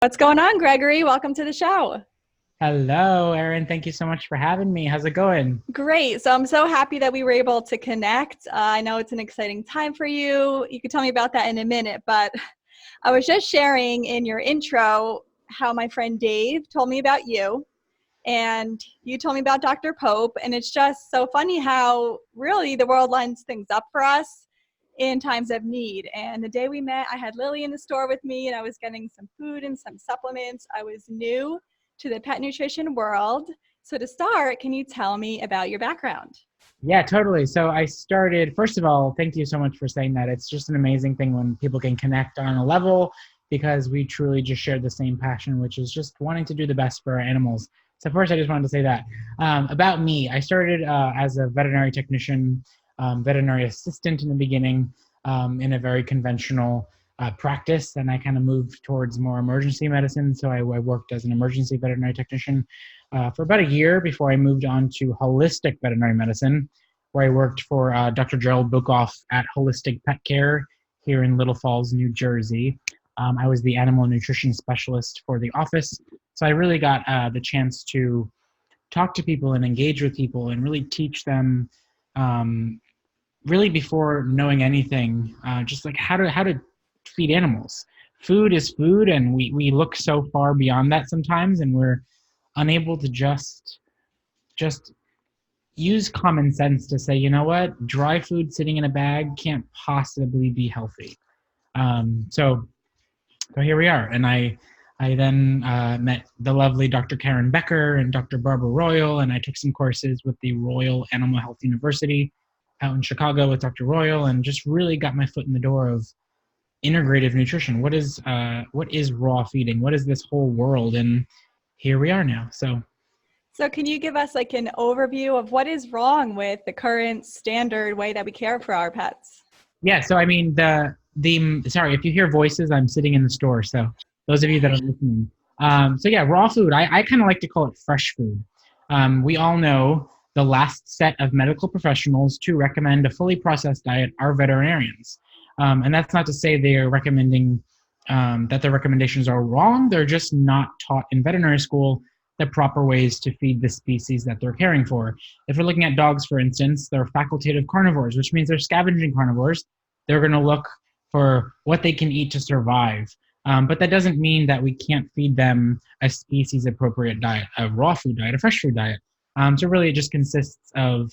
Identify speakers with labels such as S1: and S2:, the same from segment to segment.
S1: What's going on, Gregory? Welcome to the show.
S2: Hello, Erin. Thank you so much for having me. How's it going?
S1: Great. So I'm so happy that we were able to connect. I know it's an exciting time for you. You can tell me about that in a minute, but I was just sharing in your intro how my friend Dave told me about you, and you told me about Dr. Pope, and it's just so funny how really the world lines things up for us in times of need. And the day we met, I had Lily in the store with me, and I was getting some food and some supplements. I was new to the pet nutrition world. So to start, can you tell me about your background?
S2: Yeah, totally. So I started, first of all, thank you so much for saying that. It's just an amazing thing when people can connect on a level because we truly just share the same passion, which is just wanting to do the best for our animals. So first, I just wanted to say that. About me, I started as a veterinary technician, veterinary assistant in the beginning in a very conventional practice. And I kind of moved towards more emergency medicine. So I worked as an emergency veterinary technician for about a year before I moved on to holistic veterinary medicine, where I worked for Dr. Gerald Bukoff at Holistic Pet Care here in Little Falls, New Jersey. I was the animal nutrition specialist for the office. So I really got the chance to talk to people and engage with people and really teach them really before knowing anything, just like how to feed animals. Food is food, and we look so far beyond that sometimes, and we're unable to just use common sense to say, you know what, dry food sitting in a bag can't possibly be healthy. So here we are, and I then met the lovely Dr. Karen Becker and Dr. Barbara Royal, and I took some courses with the Royal Animal Health University out in Chicago with Dr. Royal, and just really got my foot in the door of integrative nutrition. What is raw feeding? What is this whole world? And here we are now.
S1: So can you give us like an overview of what is wrong with the current standard way that we care for our pets?
S2: Yeah, so I mean sorry if you hear voices, I'm sitting in the store. So those of you that are listening, so yeah, raw food. I kind of like to call it fresh food. We all know the last set of medical professionals to recommend a fully processed diet are veterinarians, and that's not to say they're recommending that their recommendations are wrong. They're just not taught in veterinary school the proper ways to feed the species that they're caring for. If we're looking at dogs, for instance, they're facultative carnivores, which means they're scavenging carnivores. They're going to look for what they can eat to survive. But that doesn't mean that we can't feed them a species-appropriate diet, a raw food diet, a fresh food diet. So really it just consists of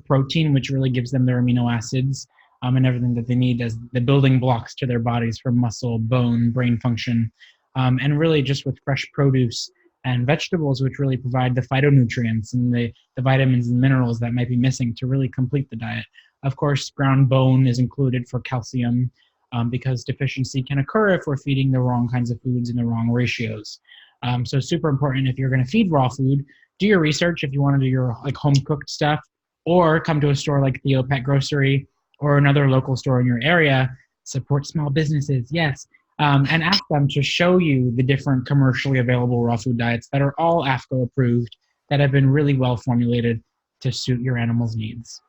S2: protein, which really gives them their amino acids and everything that they need as the building blocks to their bodies for muscle, bone, brain function. And really just with fresh produce and vegetables, which really provide the phytonutrients and the vitamins and minerals that might be missing to really complete the diet. Of course, ground bone is included for calcium because deficiency can occur if we're feeding the wrong kinds of foods in the wrong ratios. So super important if you're going to feed raw food, do your research if you want to do your like home cooked stuff, or come to a store like THEO Pet Grocery or another local store in your area. Support small businesses, yes. And ask them to show you the different commercially available raw food diets that are all AAFCO approved, that have been really well formulated to suit your animal's needs.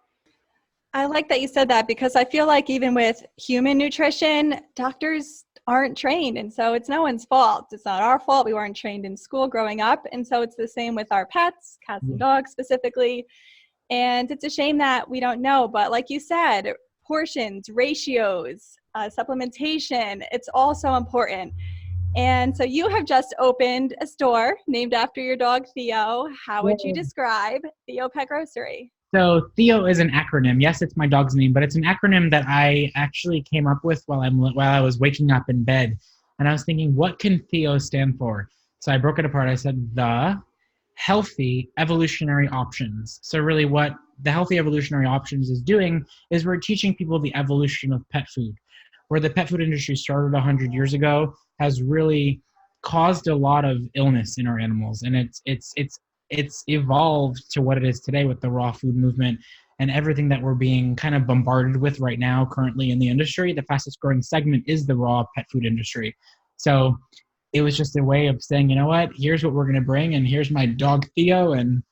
S1: I like that you said that because I feel like even with human nutrition, doctors aren't trained. And so it's no one's fault. It's not our fault. We weren't trained in school growing up. And so it's the same with our pets, cats and dogs specifically. And it's a shame that we don't know. But like you said, portions, ratios, supplementation, it's all so important. And so you have just opened a store named after your dog, Theo. How would you describe THEO Pet Grocery?
S2: So THEO is an acronym. Yes, it's my dog's name, but it's an acronym that I actually came up with while I was waking up in bed. And I was thinking, what can THEO stand for? So I broke it apart. I said, the Healthy Evolutionary Options. So really what the Healthy Evolutionary Options is doing is we're teaching people the evolution of pet food. Where the pet food industry started 100 years ago has really caused a lot of illness in our animals. And it's evolved to what it is today with the raw food movement and everything that we're being kind of bombarded with right now currently in the industry. The fastest growing segment is the raw pet food industry. So it was just a way of saying, you know what, here's what we're going to bring, and here's my dog Theo, and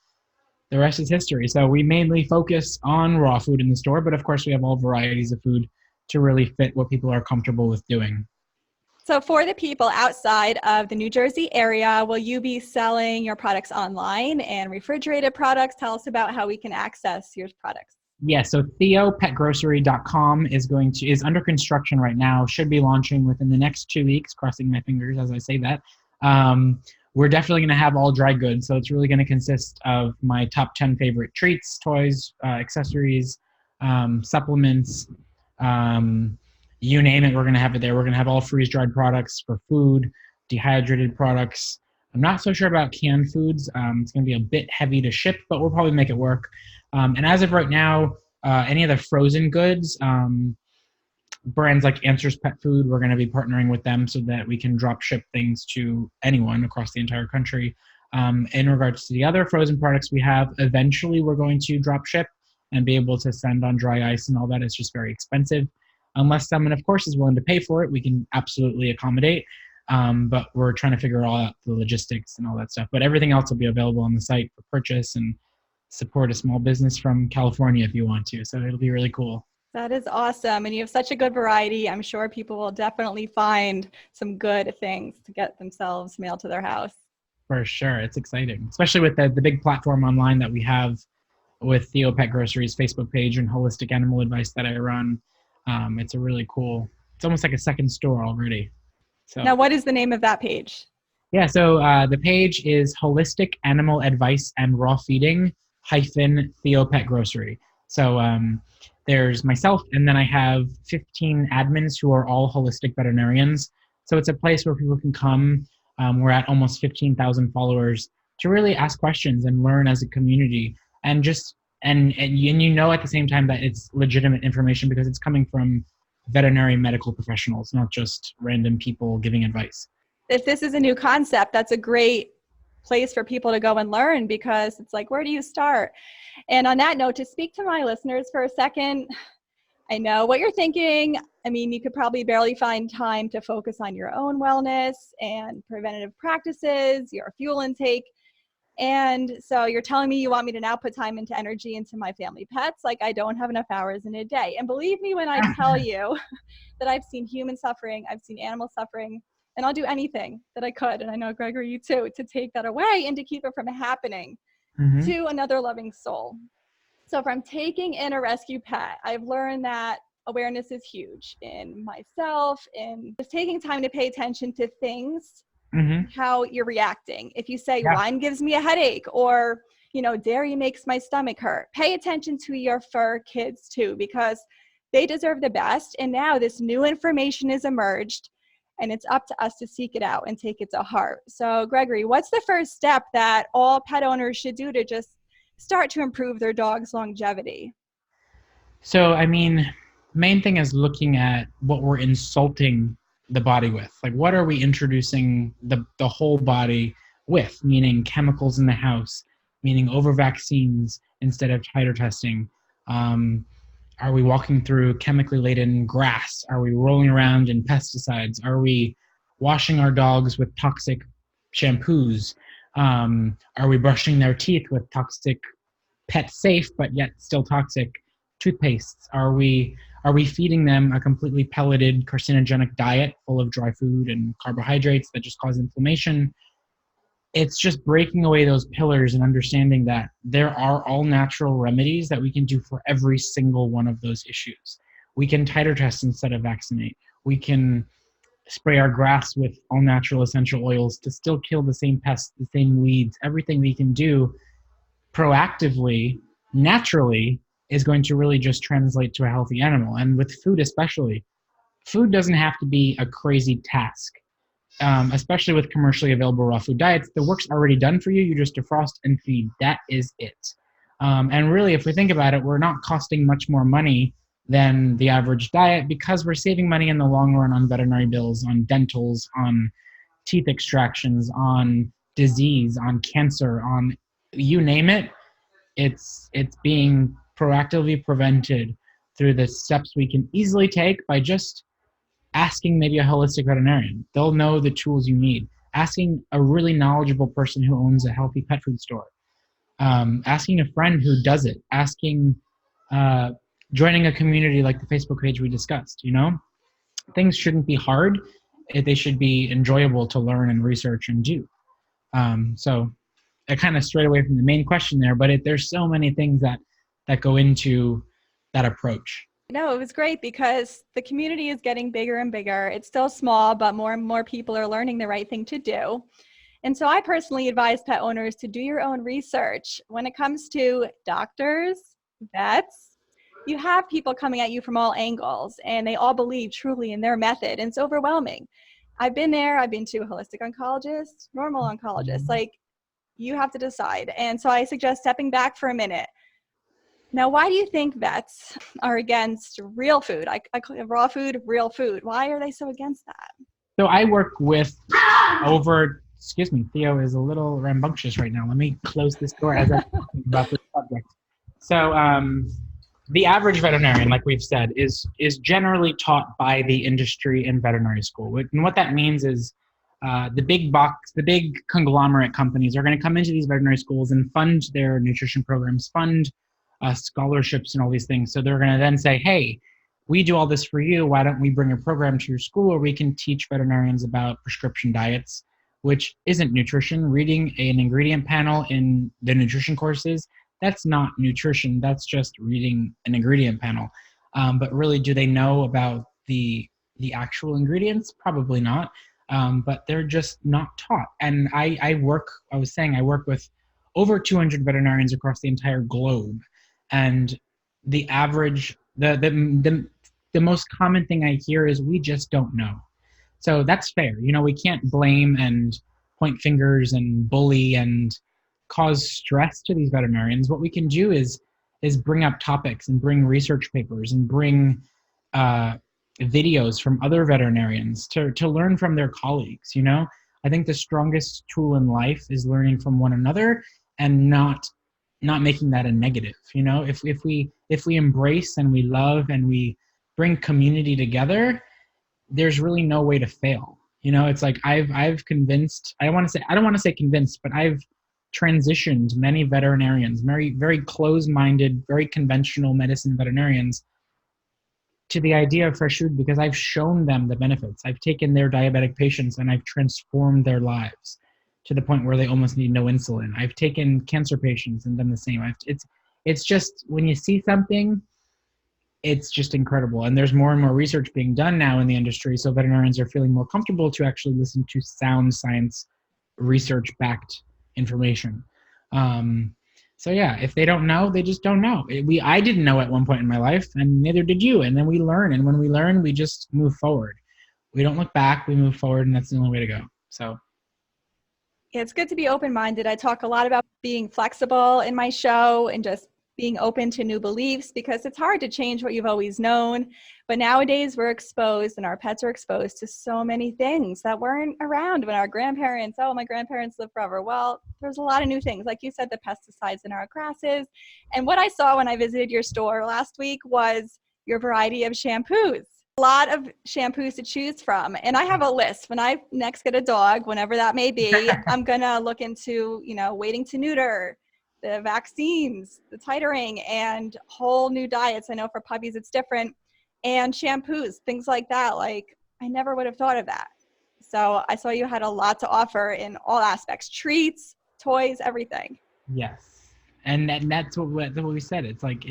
S2: the rest is history. So we mainly focus on raw food in the store, but of course we have all varieties of food to really fit what people are comfortable with doing.
S1: So for the people outside of the New Jersey area, will you be selling your products online and refrigerated products? Tell us about how we can access your products.
S2: Yeah, so THEOPetGrocery.com is under construction right now. Should be launching within the next 2 weeks. Crossing my fingers as I say that. We're definitely going to have all dry goods, so it's really going to consist of my top 10 favorite treats, toys, accessories, supplements, you name it. We're going to have it there. We're going to have all freeze-dried products for food, dehydrated products. I'm not so sure about canned foods. It's going to be a bit heavy to ship, but we'll probably make it work. And as of right now, any of the frozen goods, brands like Answers Pet Food, we're going to be partnering with them so that we can drop ship things to anyone across the entire country. In regards to the other frozen products we have, eventually we're going to drop ship and be able to send on dry ice and all that. It's just very expensive. Unless someone, of course, is willing to pay for it, we can absolutely accommodate. But we're trying to figure all out the logistics and all that stuff. But everything else will be available on the site for purchase, and support a small business from California if you want to. So it'll be really cool.
S1: That is awesome. And you have such a good variety. I'm sure people will definitely find some good things to get themselves mailed to their house.
S2: For sure. It's exciting, especially with the big platform online that we have with THEO Pet Grocery's Facebook page and Holistic Animal Advice that I run. It's a really cool, it's almost like a second store already. So
S1: now, what is the name of that page?
S2: Yeah, so the page is Holistic Animal Advice and Raw Feeding THEO Pet Grocery. So there's myself, and then I have 15 admins who are all holistic veterinarians. So it's a place where people can come. We're at almost 15,000 followers to really ask questions and learn as a community, and just and you know at the same time that it's legitimate information because it's coming from veterinary medical professionals, not just random people giving advice.
S1: If this is a new concept, that's a great place for people to go and learn, because it's like, where do you start? And on that note, to speak to my listeners for a second, I know what you're thinking. I mean, you could probably barely find time to focus on your own wellness and preventative practices, your fuel intake. And so you're telling me you want me to now put time into energy into my family pets? Like, I don't have enough hours in a day. And believe me when I tell you that I've seen human suffering, I've seen animal suffering, and I'll do anything that I could, and I know, Gregory, you too, to take that away and to keep it from happening to another loving soul. So from taking in a rescue pet, I've learned that awareness is huge in myself, and just taking time to pay attention to things, how you're reacting. If you say wine gives me a headache, or dairy makes my stomach hurt, pay attention to your fur kids too, because they deserve the best. And now this new information is emerged, and it's up to us to seek it out and take it to heart. So Gregory, what's the first step that all pet owners should do to just start to improve their dog's longevity?
S2: So, I mean, main thing is looking at what we're insulting the body with. Like, what are we introducing the whole body with? Meaning chemicals in the house, meaning over vaccines instead of titer testing. Are we walking through chemically laden grass? Are we rolling around in pesticides? Are we washing our dogs with toxic shampoos? Are we brushing their teeth with toxic, pet safe but yet still toxic toothpastes? Are we feeding them a completely pelleted carcinogenic diet full of dry food and carbohydrates that just cause inflammation? It's just breaking away those pillars and understanding that there are all natural remedies that we can do for every single one of those issues. We can titer test instead of vaccinate. We can spray our grass with all natural essential oils to still kill the same pests, the same weeds. Everything we can do proactively, naturally, is going to really just translate to a healthy animal. And with food especially, food doesn't have to be a crazy task. Especially with commercially available raw food diets, the work's already done for you. You just defrost and feed. That is it. And really, if we think about it, we're not costing much more money than the average diet because we're saving money in the long run on veterinary bills, on dentals, on teeth extractions, on disease, on cancer, on you name it. It's being proactively prevented through the steps we can easily take by just asking maybe a holistic veterinarian. They'll know the tools you need. Asking a really knowledgeable person who owns a healthy pet food store. Asking a friend who does it. Asking, joining a community like the Facebook page we discussed, Things shouldn't be hard. they should be enjoyable to learn and research and do. So I kind of strayed away from the main question there, but there's so many things that go into that approach.
S1: No, it was great because the community is getting bigger and bigger. It's still small, but more and more people are learning the right thing to do. And so I personally advise pet owners to do your own research. When it comes to doctors, vets, you have people coming at you from all angles, and they all believe truly in their method, and it's overwhelming. I've been there. I've been to a holistic oncologist, normal oncologist. Like, you have to decide. And so I suggest stepping back for a minute. Now, why do you think vets are against real food? I call it raw food, real food. Why are they so against that?
S2: So I work with excuse me, Theo is a little rambunctious right now. Let me close this door as I'm talking about this subject. So the average veterinarian, like we've said, is generally taught by the industry in veterinary school. And what that means is the big conglomerate companies are going to come into these veterinary schools and fund their nutrition programs, fund scholarships and all these things. So they're going to then say, hey, we do all this for you. Why don't we bring a program to your school where we can teach veterinarians about prescription diets, which isn't nutrition. Reading an ingredient panel in the nutrition courses, that's not nutrition. That's just reading an ingredient panel. But really, do they know about the actual ingredients? Probably not. But they're just not taught. And I work with over 200 veterinarians across the entire globe. And the average, the most common thing I hear is we just don't know. So that's fair. We can't blame and point fingers and bully and cause stress to these veterinarians. What we can do is bring up topics and bring research papers and bring videos from other veterinarians to learn from their colleagues. I think the strongest tool in life is learning from one another and not making that a negative. If we embrace and we love and we bring community together, there's really no way to fail. It's like I've convinced, I don't want to say convinced, but I've transitioned many veterinarians, very, very closed-minded, very conventional medicine veterinarians, to the idea of fresh food because I've shown them the benefits. I've taken their diabetic patients and I've transformed their lives to the point where they almost need no insulin. I've taken cancer patients and done the same. It's just, when you see something, it's just incredible. And there's more and more research being done now in the industry, so veterinarians are feeling more comfortable to actually listen to sound science, research-backed information. So yeah, if they don't know, they just don't know. I didn't know at one point in my life, and neither did you. And then we learn, and when we learn, we just move forward. We don't look back, we move forward, and that's the only way to go. So
S1: yeah, it's good to be open-minded. I talk a lot about being flexible in my show and just being open to new beliefs, because it's hard to change what you've always known. But nowadays we're exposed, and our pets are exposed to so many things that weren't around when our grandparents, my grandparents lived forever. Well, there's a lot of new things. Like you said, the pesticides in our grasses. And what I saw when I visited your store last week was your variety of shampoos. A lot of shampoos to choose from. And I have a list. When I next get a dog, whenever that may be, I'm going to look into, waiting to neuter, the vaccines, the titering, and whole new diets. I know for puppies it's different. And shampoos, things like that. Like, I never would have thought of that. So I saw you had a lot to offer in all aspects: treats, toys, everything.
S2: yes, and that's what we said. It's like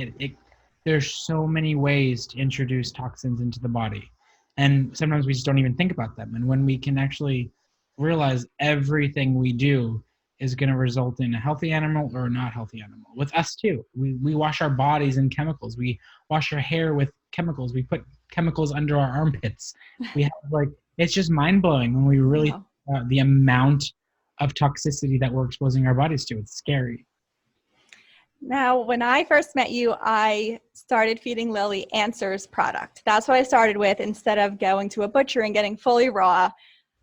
S2: there's so many ways to introduce toxins into the body, and sometimes we just don't even think about them. And when we can actually realize everything we do is going to result in a healthy animal or a not healthy animal. With us too, we wash our bodies in chemicals. We wash our hair with chemicals. We put chemicals under our armpits. We have it's just mind blowing when we really think about the amount of toxicity that we're exposing our bodies to. It's scary.
S1: Now, when I first met you, I started feeding Lily Answers product. That's what I started with, instead of going to a butcher and getting fully raw.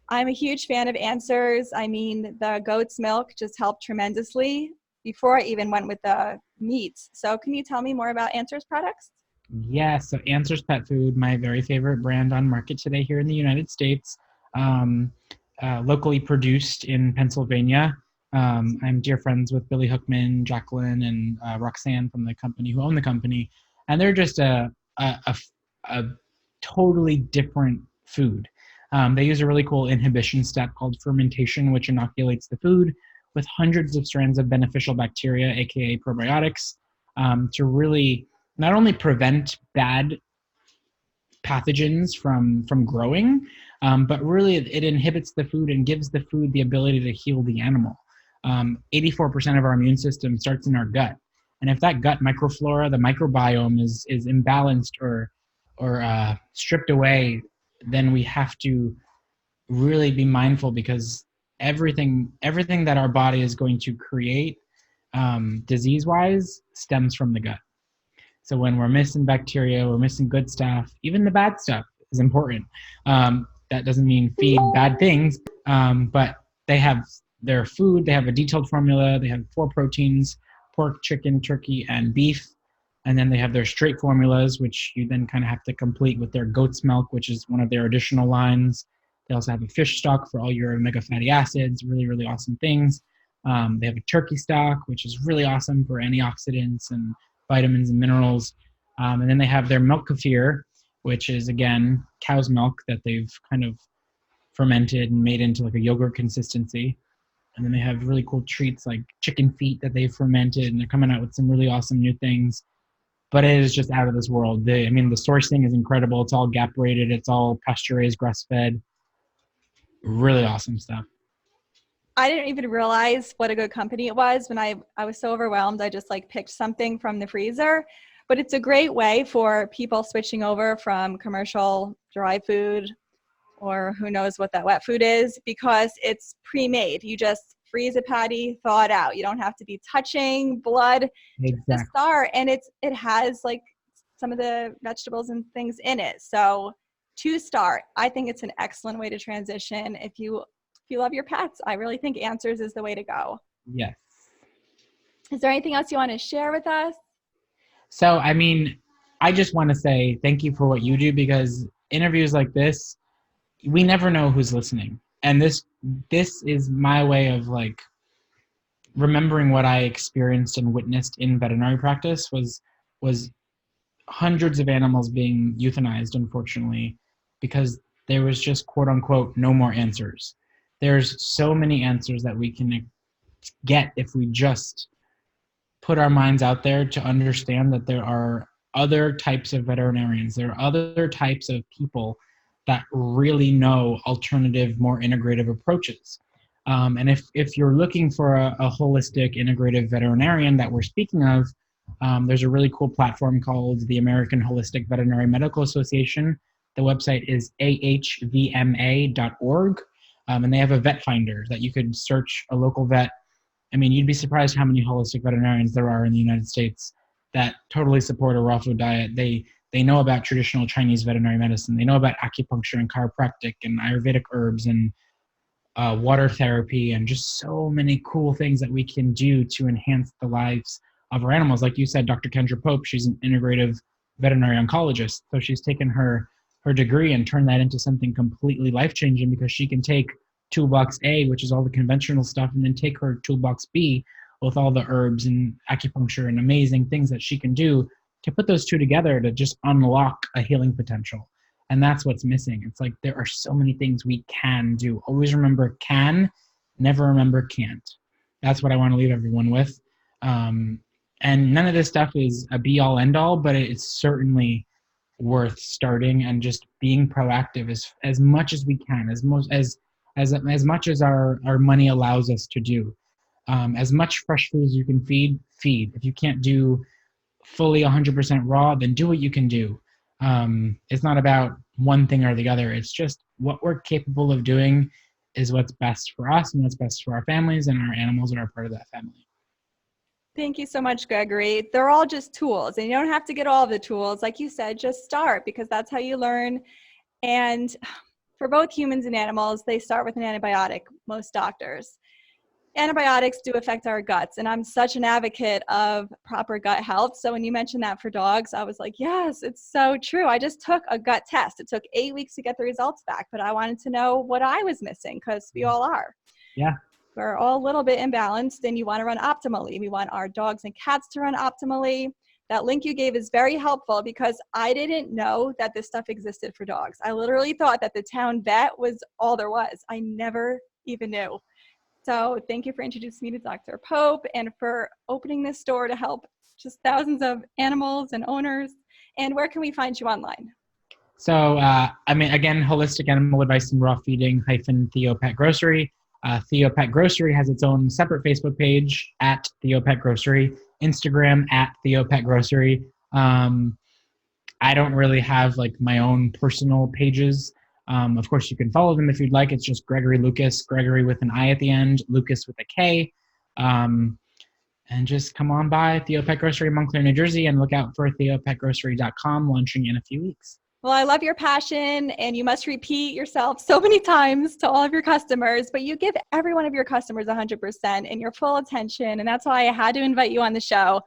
S1: I'm a huge fan of Answers. I mean, the goat's milk just helped tremendously before I even went with the meat. So can you tell me more about Answers products?
S2: Yes, so Answers Pet Food, my very favorite brand on market today here in the United States, locally produced in Pennsylvania. I'm dear friends with Billy Hookman, Jacqueline, and Roxanne from the company who own the company, and they're just a totally different food. They use a really cool inhibition step called fermentation, which inoculates the food with hundreds of strands of beneficial bacteria, aka probiotics, to really not only prevent bad pathogens from growing, but really it inhibits the food and gives the food the ability to heal the animal. 84% of our immune system starts in our gut, and if that gut microflora, the microbiome is imbalanced or stripped away, then we have to really be mindful, because everything that our body is going to create disease-wise stems from the gut. So when we're missing bacteria, we're missing good stuff, even the bad stuff is important. That doesn't mean feed bad things, but they have their food, they have a detailed formula, they have 4 proteins: pork, chicken, turkey, and beef. And then they have their straight formulas, which you then kind of have to complete with their goat's milk, which is one of their additional lines. They also have a fish stock for all your omega fatty acids, really, really awesome things. They have a turkey stock, which is really awesome for antioxidants and vitamins and minerals. And then they have their milk kefir, which is, again, cow's milk that they've kind of fermented and made into like a yogurt consistency. And then they have really cool treats like chicken feet that they've fermented, and they're coming out with some really awesome new things. But it is just out of this world. The sourcing is incredible. It's all GAP rated. It's all pasture raised, grass fed. Really awesome stuff.
S1: I didn't even realize what a good company it was when I was so overwhelmed. I just like picked something from the freezer. But it's a great way for people switching over from commercial dry food, or who knows what that wet food is, because it's pre-made. You just freeze a patty, thaw it out. You don't have to be touching blood
S2: Exactly.
S1: to start. And it has like some of the vegetables and things in it. So to start, I think it's an excellent way to transition. If you love your pets, I really think Answers is the way to go.
S2: Yes.
S1: Is there anything else you want to share with us?
S2: So, I just want to say thank you for what you do, because interviews like this, we never know who's listening. And this is my way of like remembering what I experienced and witnessed in veterinary practice was hundreds of animals being euthanized, unfortunately, because there was just, quote unquote, no more answers. There's so many answers that we can get if we just put our minds out there to understand that there are other types of veterinarians. There are other types of people that really know alternative, more integrative approaches. And if you're looking for a holistic, integrative veterinarian that we're speaking of, there's a really cool platform called the American Holistic Veterinary Medical Association. The website is ahvma.org, and they have a vet finder that you could search a local vet. You'd be surprised how many holistic veterinarians there are in the United States that totally support a raw food diet. They know about traditional Chinese veterinary medicine. They know about acupuncture and chiropractic and Ayurvedic herbs and water therapy, and just so many cool things that we can do to enhance the lives of our animals. Like you said, Dr. Kendra Pope, she's an integrative veterinary oncologist. So she's taken her degree and turned that into something completely life-changing, because she can take toolbox A, which is all the conventional stuff, and then take her toolbox B with all the herbs and acupuncture and amazing things that she can do to put those two together to just unlock a healing potential. And that's what's missing. It's like there are so many things we can do. Always remember can, never remember can't. That's what I want to leave everyone with. And none of this stuff is a be-all, end-all, but it's certainly worth starting and just being proactive as much as we can, as much as our money allows us to do. As much fresh food as you can feed. If you can't do fully 100% raw, then do what you can do. It's not about one thing or the other. It's just what we're capable of doing is what's best for us and what's best for our families, and our animals that are part of that family.
S1: Thank you so much, Gregory. They're all just tools, and you don't have to get all of the tools. Like you said, just start, because that's how you learn. And for both humans and animals, they start with an antibiotic, most doctors. Antibiotics do affect our guts, and I'm such an advocate of proper gut health. So when you mentioned that for dogs, I was like, yes, it's so true. I just took a gut test. It took 8 weeks to get the results back, but I wanted to know what I was missing, because we all are.
S2: Yeah.
S1: We're all a little bit imbalanced, and you want to run optimally. We want our dogs and cats to run optimally. that link you gave is very helpful because I didn't know that this stuff existed for dogs. I literally thought that the town vet was all there was. I never even knew. So thank you for introducing me to Dr. Pope and for opening this store to help just thousands of animals and owners. And where can we find you online?
S2: So, again, holistic animal advice and raw feeding - THEO Pet Grocery. THEO Pet Grocery has its own separate Facebook page at THEO Pet Grocery, Instagram at THEO Pet Grocery. I don't really have like my own personal pages. Of course, you can follow them if you'd like. It's just Gregori Lukas, Gregory with an I at the end, Lukas with a K. And just come on by THEO Pet Grocery in Montclair, New Jersey, and look out for theopetgrocery.com launching in a few weeks.
S1: Well, I love your passion, and you must repeat yourself so many times to all of your customers, but you give every one of your customers 100% and your full attention, and that's why I had to invite you on the show.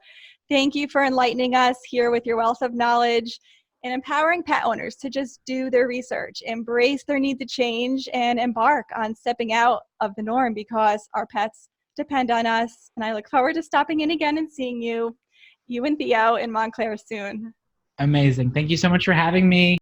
S1: Thank you for enlightening us here with your wealth of knowledge and empowering pet owners to just do their research, embrace their need to change, and embark on stepping out of the norm because our pets depend on us. And I look forward to stopping in again and seeing you and Theo in Montclair soon.
S2: Amazing. Thank you so much for having me.